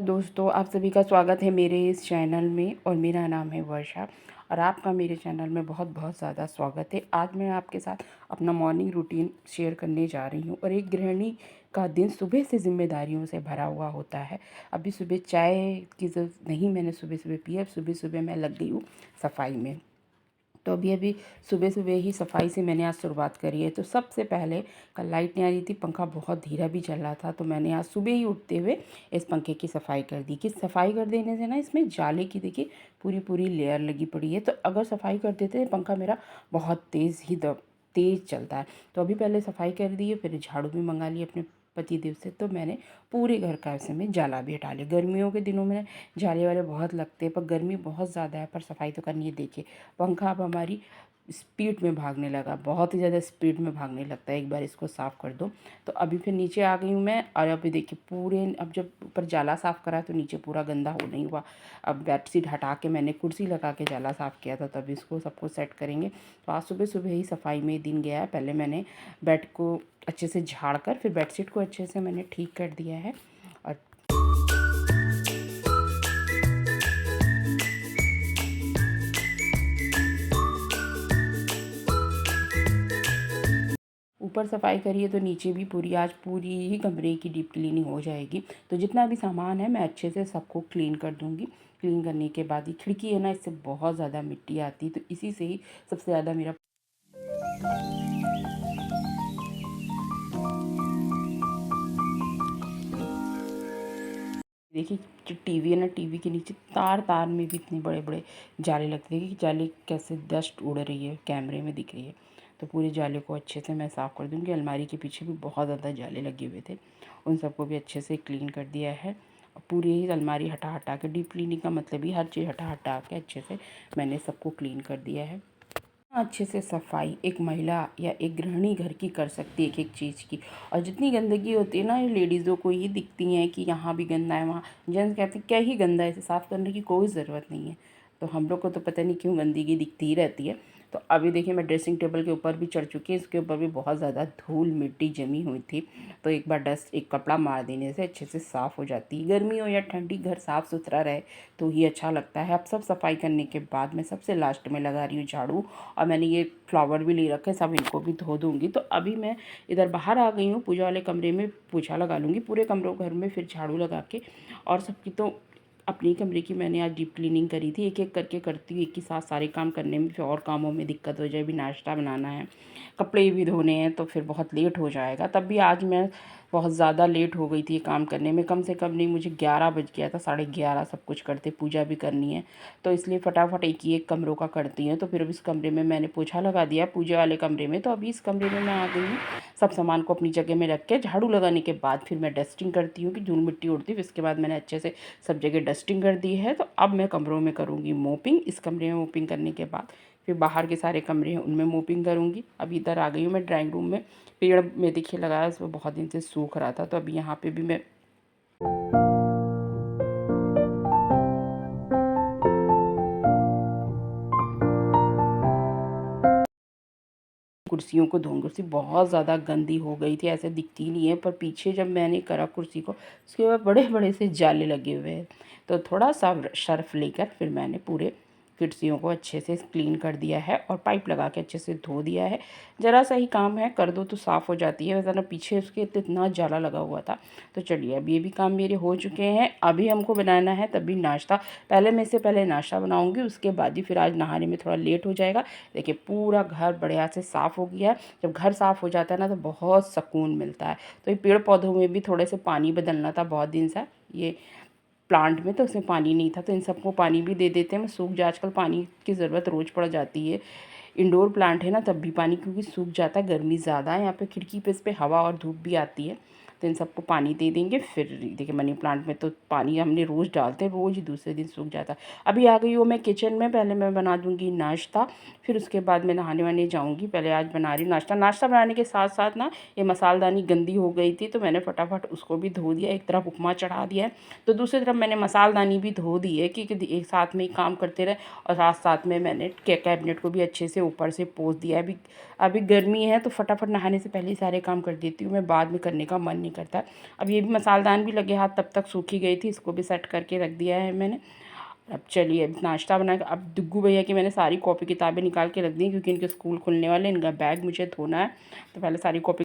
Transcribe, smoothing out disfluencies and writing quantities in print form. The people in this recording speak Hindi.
दोस्तों, आप सभी का स्वागत है मेरे इस चैनल में और मेरा नाम है वर्षा और आपका मेरे चैनल में बहुत बहुत ज़्यादा स्वागत है। आज मैं आपके साथ अपना मॉर्निंग रूटीन शेयर करने जा रही हूँ और एक गृहिणी का दिन सुबह से ज़िम्मेदारियों से भरा हुआ होता है। अभी सुबह चाय की ज़रूरत नहीं मैंने सुबह सुबह पी है, सुबह सुबह मैं लग गई हूँ सफाई में। तो अभी सुबह सुबह ही सफाई से मैंने आज शुरुआत करी है। तो सबसे पहले कल लाइट नहीं आ रही थी, पंखा बहुत धीरा भी चल रहा था, तो मैंने आज सुबह ही उठते हुए इस पंखे की सफाई कर दी। कि सफाई कर देने से ना इसमें जाले की देखिए पूरी पूरी लेयर लगी पड़ी है, तो अगर सफाई कर देते तो पंखा मेरा बहुत तेज़ चलता है। तो अभी पहले सफाई कर दी है, फिर झाड़ू भी मंगा ली अपने पति देव से। तो मैंने पूरे घर का ऐसे में जाला भी हटा लिया। गर्मियों के दिनों में जाले वाले बहुत लगते हैं, पर गर्मी बहुत ज़्यादा है, पर सफाई तो करनी है। देखिए पंखा अब हमारी स्पीड में भागने लगा, बहुत ही ज़्यादा स्पीड में भागने लगता है एक बार इसको साफ़ कर दो। तो अभी फिर नीचे आ गई हूँ मैं और अभी देखिए पूरे, अब जब ऊपर जाला साफ़ करा तो नीचे पूरा गंदा हो नहीं हुआ। अब बेडशीट हटा के मैंने कुर्सी लगा के जाला साफ़ किया था, तब इसको सबको सेट करेंगे। तो आज सुबह सुबह ही सफाई में दिन गया है। पहले मैंने बेड को अच्छे से झाड़ कर फिर बेडशीट को अच्छे से मैंने ठीक कर दिया है। और ऊपर सफाई करी है तो नीचे भी आज पूरी ही कमरे की डीप क्लीनिंग हो जाएगी। तो जितना भी सामान है मैं अच्छे से सबको क्लीन कर दूँगी। क्लीन करने के बाद ये खिड़की है ना, इससे बहुत ज़्यादा मिट्टी आती है, तो इसी से ही सबसे ज़्यादा मेरा देखिए जो टीवी है ना, टीवी के नीचे तार तार में भी इतने बड़े बड़े जाले लगते हैं कि जाले कैसे डस्ट उड़ रही है, कैमरे में दिख रही है। तो पूरे जाले को अच्छे से मैं साफ़ कर दूँगी। अलमारी के पीछे भी बहुत ज़्यादा जाले लगे हुए थे, उन सबको भी अच्छे से क्लीन कर दिया है। और पूरी ही अलमारी हटा हटा के, डीप क्लीनिंग का मतलब ही हर चीज़ हटा हटा के अच्छे से मैंने सबको क्लीन कर दिया है। अच्छे से सफाई एक महिला या एक गृहिणी घर की कर सकती है, एक एक चीज़ की। और जितनी गंदगी होती है ना, ये लेडीज़ों को ही दिखती है कि यहाँ भी गंदा है, वहाँ जेंट्स कहते हैं क्या ही गंदा है, इसे साफ़ करने की कोई ज़रूरत नहीं है। तो हम लोग को तो पता नहीं क्यों गंदगी दिखती ही रहती है। तो अभी देखिए मैं ड्रेसिंग टेबल के ऊपर भी चढ़ चुकी है, इसके ऊपर भी बहुत ज़्यादा धूल मिट्टी जमी हुई थी। तो एक बार एक कपड़ा मार देने से अच्छे से साफ़ हो जाती है। गर्मी हो या ठंडी, घर साफ़ सुथरा रहे तो ही अच्छा लगता है। अब सब सफाई करने के बाद मैं सबसे लास्ट में लगा रही हूँ झाड़ू। और मैंने ये फ्लावर भी ले रखे, सब इनको भी धो दूँगी। तो अभी मैं इधर बाहर आ गई हूँ, पूजा वाले कमरे में पोछा लगा लूँगी, पूरे कमरों घर में फिर झाड़ू लगा के। और सबकी तो अपनी कमरे की मैंने आज डीप क्लीनिंग करी थी। एक एक करके करती हूँ, एक ही साथ सारे काम करने में फिर और कामों में दिक्कत हो जाए। भी नाश्ता बनाना है, कपड़े भी धोने हैं, तो फिर बहुत लेट हो जाएगा। तब भी आज मैं बहुत ज़्यादा लेट हो गई थी काम करने में, कम से कम नहीं मुझे 11 बज गया था, 11:30 सब कुछ करते, पूजा भी करनी है। तो इसलिए फटाफट एक ही एक कमरों का करती हैं। तो फिर अब इस कमरे में मैंने पोछा लगा दिया, पूजा वाले कमरे में। तो अभी इस कमरे में मैं आ गई हूँ, सब सामान को अपनी जगह में रख के झाड़ू लगाने के बाद फिर मैं डस्टिंग करती हूँ कि धूल मिट्टी उड़ती है। इसके बाद मैंने अच्छे से सब जगह डस्टिंग कर दी है। तो अब मैं कमरों में करूँगी मोपिंग। इस कमरे में मोपिंग करने के बाद फिर बाहर के सारे कमरे हैं उनमें मोपिंग करूँगी। अब इधर आ गई हूँ मैं ड्राइंग रूम में। पेड़ में देखिए लगाया, इसमें बहुत दिन से सूख रहा था, तो अभी यहाँ पे भी मैं कुर्सियों को धोऊँगी। कुर्सी बहुत ज़्यादा गंदी हो गई थी, ऐसे दिखती नहीं है, पर पीछे जब मैंने करा कुर्सी को, उसके बाद बड़े बड़े से जाले लगे हुए हैं। तो थोड़ा सा सर्फ लेकर फिर मैंने पूरे कुर्सियों को अच्छे से क्लीन कर दिया है और पाइप लगा के अच्छे से धो दिया है। ज़रा सा ही काम है, कर दो तो साफ़ हो जाती है। वैसे ना पीछे उसके इतना जाला लगा हुआ था। तो चलिए अब ये भी काम मेरे हो चुके हैं। अभी हमको बनाना है तभी नाश्ता। पहले मैं इससे पहले नाश्ता बनाऊँगी, उसके बाद ही फिर आज नहाने में थोड़ा लेट हो जाएगा। देखिए पूरा घर बढ़िया से साफ़ हो गया है। जब घर साफ़ हो जाता है ना तो बहुत सुकून मिलता है। तो ये पेड़ पौधों में भी थोड़े से पानी बदलना था बहुत दिन से, ये प्लांट में तो उसमें पानी नहीं था, तो इन सबको पानी भी दे देते हैं। मैं सूख जा, आजकल पानी की ज़रूरत रोज़ पड़ जाती है। इंडोर प्लांट है ना, तब भी पानी क्योंकि सूख जाता है, गर्मी ज़्यादा है यहाँ पे, खिड़की पे इस पे हवा और धूप भी आती है। तो इन सबको पानी दे देंगे। फिर देखिए मनी प्लांट में तो पानी हमने रोज़ डालते हैं, रोज़ ही दूसरे दिन सूख जाता है। अभी आ गई हूँ मैं किचन में, पहले मैं बना दूँगी नाश्ता, फिर उसके बाद मैं नहाने वाने जाऊँगी। पहले आज बना रही हूँ नाश्ता। नाश्ता बनाने के साथ साथ ना ये मसालदानी गंदी हो गई थी, तो मैंने फटाफट उसको भी धो दिया। एक तरफ उपमा चढ़ा दिया है, तो दूसरी तरफ मैंने मसालदानी भी धो दी है कि एक साथ में ही काम करते रहे। और साथ साथ में मैंने कैबिनेट को भी अच्छे से ऊपर से पोंछ दिया है। अभी गर्मी है तो फटाफट नहाने से पहले ही सारे काम कर देती हूँ मैं, बाद में करने का मन नहीं नहीं करता। अब ये भी मसालदान भी लगे हाथ तब तक सूखी गई थी, इसको भी सेट करके रख दिया है मैंने। अब चलिए अब नाश्ता बना, अब दुग्गू भैया की मैंने सारी कॉपी किताबें निकाल के रख दी क्योंकि इनके स्कूल खुलने वाले, इनका बैग मुझे धोना है। तो पहले सारी कॉपी